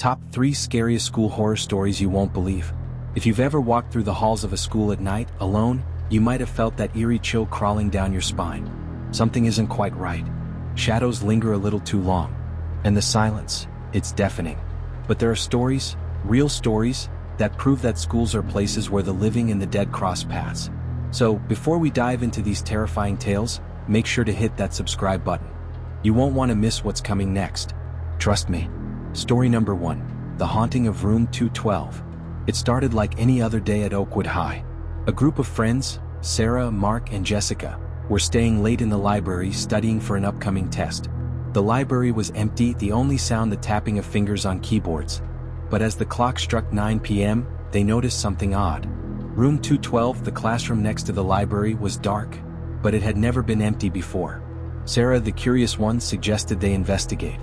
Top 3 Scariest School Horror Stories You Won't Believe. If you've ever walked through the halls of a school at night, alone, you might have felt that eerie chill crawling down your spine. Something isn't quite right. Shadows linger a little too long. And the silence, it's deafening. But there are stories, real stories, that prove that schools are places where the living and the dead cross paths. So, before we dive into these terrifying tales, make sure to hit that subscribe button. You won't want to miss what's coming next. Trust me. Story number 1. The Haunting of Room 212. It started like any other day at Oakwood High. A group of friends, Sarah, Mark, and Jessica, were staying late in the library studying for an upcoming test. The library was empty, the only sound the tapping of fingers on keyboards. But as the clock struck 9 p.m., they noticed something odd. Room 212, the classroom next to the library, was dark, but it had never been empty before. Sarah, the curious one, suggested they investigate.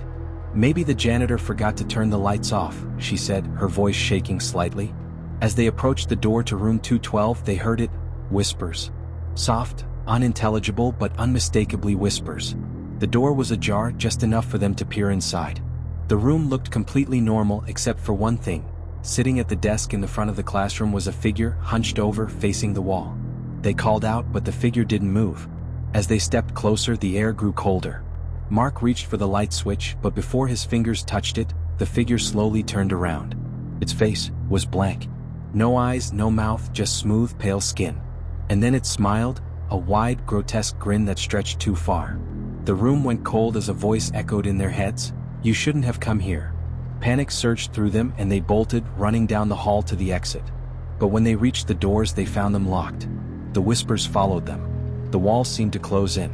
"Maybe the janitor forgot to turn the lights off," she said, her voice shaking slightly. As they approached the door to room 212, they heard it, whispers. Soft, unintelligible but unmistakably whispers. The door was ajar, just enough for them to peer inside. The room looked completely normal except for one thing. Sitting at the desk in the front of the classroom was a figure, hunched over, facing the wall. They called out, but the figure didn't move. As they stepped closer, the air grew colder. Mark reached for the light switch, but before his fingers touched it, the figure slowly turned around. Its face was blank. No eyes, no mouth, just smooth, pale skin. And then it smiled, a wide, grotesque grin that stretched too far. The room went cold as a voice echoed in their heads, "You shouldn't have come here." Panic surged through them and they bolted, running down the hall to the exit. But when they reached the doors, they found them locked. The whispers followed them. The walls seemed to close in.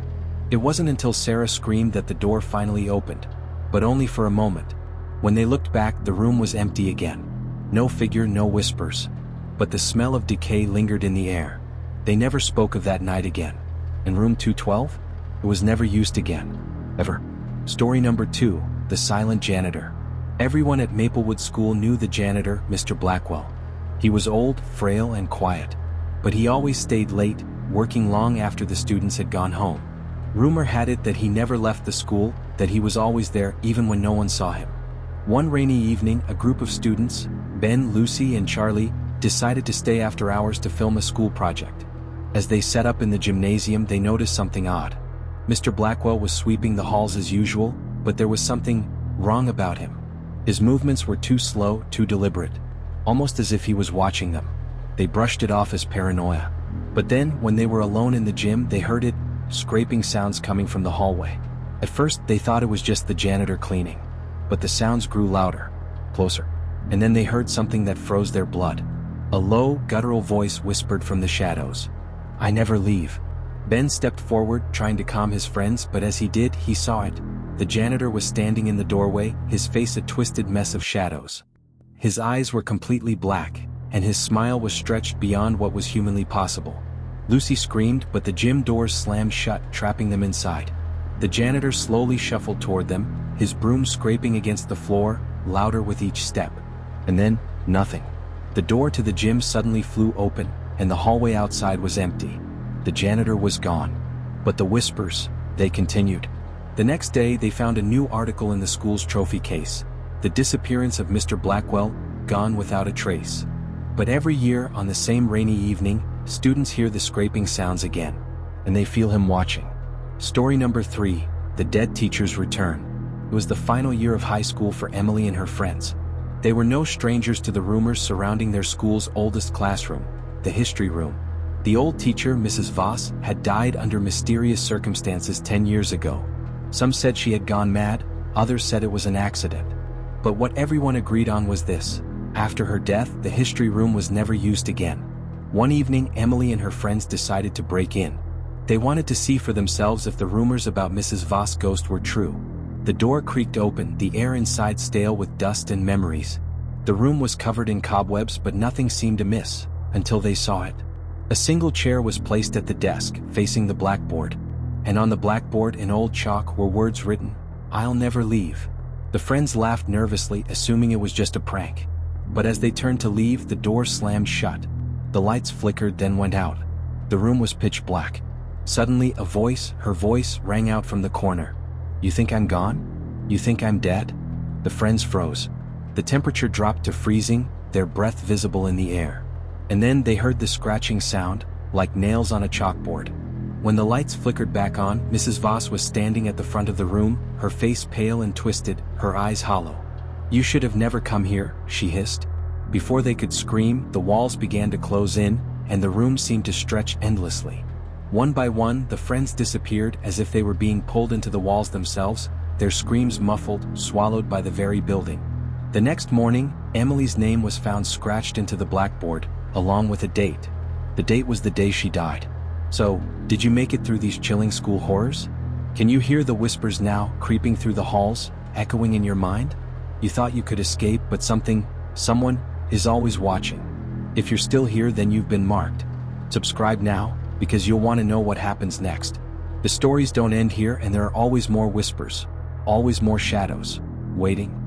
It wasn't until Sarah screamed that the door finally opened, but only for a moment. When they looked back, the room was empty again. No figure, no whispers. But the smell of decay lingered in the air. They never spoke of that night again. And room 212? It was never used again. Ever. Story number 2, The Silent Janitor. Everyone at Maplewood School knew the janitor, Mr. Blackwell. He was old, frail, and quiet. But he always stayed late, working long after the students had gone home. Rumor had it that he never left the school, that he was always there even when no one saw him. One rainy evening, a group of students, Ben, Lucy, and Charlie, decided to stay after hours to film a school project. As they set up in the gymnasium, they noticed something odd. Mr. Blackwell was sweeping the halls as usual, but there was something wrong about him. His movements were too slow, too deliberate, almost as if he was watching them. They brushed it off as paranoia. But then, when they were alone in the gym, they heard it, scraping sounds coming from the hallway. At first, they thought it was just the janitor cleaning. But the sounds grew louder, closer. And then they heard something that froze their blood. A low, guttural voice whispered from the shadows. "I never leave." Ben stepped forward, trying to calm his friends, but as he did, he saw it. The janitor was standing in the doorway, his face a twisted mess of shadows. His eyes were completely black, and his smile was stretched beyond what was humanly possible. Lucy screamed, but the gym doors slammed shut, trapping them inside. The janitor slowly shuffled toward them, his broom scraping against the floor, louder with each step. And then, nothing. The door to the gym suddenly flew open, and the hallway outside was empty. The janitor was gone. But the whispers, they continued. The next day, they found a new article in the school's trophy case. The disappearance of Mr. Blackwell, gone without a trace. But every year, on the same rainy evening, students hear the scraping sounds again, and they feel him watching. Story number 3, The Dead Teacher's Return. It was the final year of high school for Emily and her friends. They were no strangers to the rumors surrounding their school's oldest classroom, the history room. The old teacher, Mrs. Voss, had died under mysterious circumstances 10 years ago. Some said she had gone mad, others said it was an accident. But what everyone agreed on was this: after her death, the history room was never used again. One evening, Emily and her friends decided to break in. They wanted to see for themselves if the rumors about Mrs. Voss' ghost were true. The door creaked open, the air inside stale with dust and memories. The room was covered in cobwebs, but nothing seemed amiss, until they saw it. A single chair was placed at the desk, facing the blackboard. And on the blackboard in old chalk were words written, "I'll never leave." The friends laughed nervously, assuming it was just a prank. But as they turned to leave, the door slammed shut. The lights flickered, then went out. The room was pitch black. Suddenly, a voice, her voice, rang out from the corner. "You think I'm gone? You think I'm dead?" The friends froze. The temperature dropped to freezing, their breath visible in the air. And then they heard the scratching sound, like nails on a chalkboard. When the lights flickered back on, Mrs. Voss was standing at the front of the room, her face pale and twisted, her eyes hollow. "You should have never come here," she hissed. Before they could scream, the walls began to close in, and the room seemed to stretch endlessly. One by one, the friends disappeared as if they were being pulled into the walls themselves, their screams muffled, swallowed by the very building. The next morning, Emily's name was found scratched into the blackboard, along with a date. The date was the day she died. So, did you make it through these chilling school horrors? Can you hear the whispers now, creeping through the halls, echoing in your mind? You thought you could escape, but someone, is always watching. If you're still here, then you've been marked. Subscribe now, because you'll want to know what happens next. The stories don't end here, and there are always more whispers, always more shadows, waiting.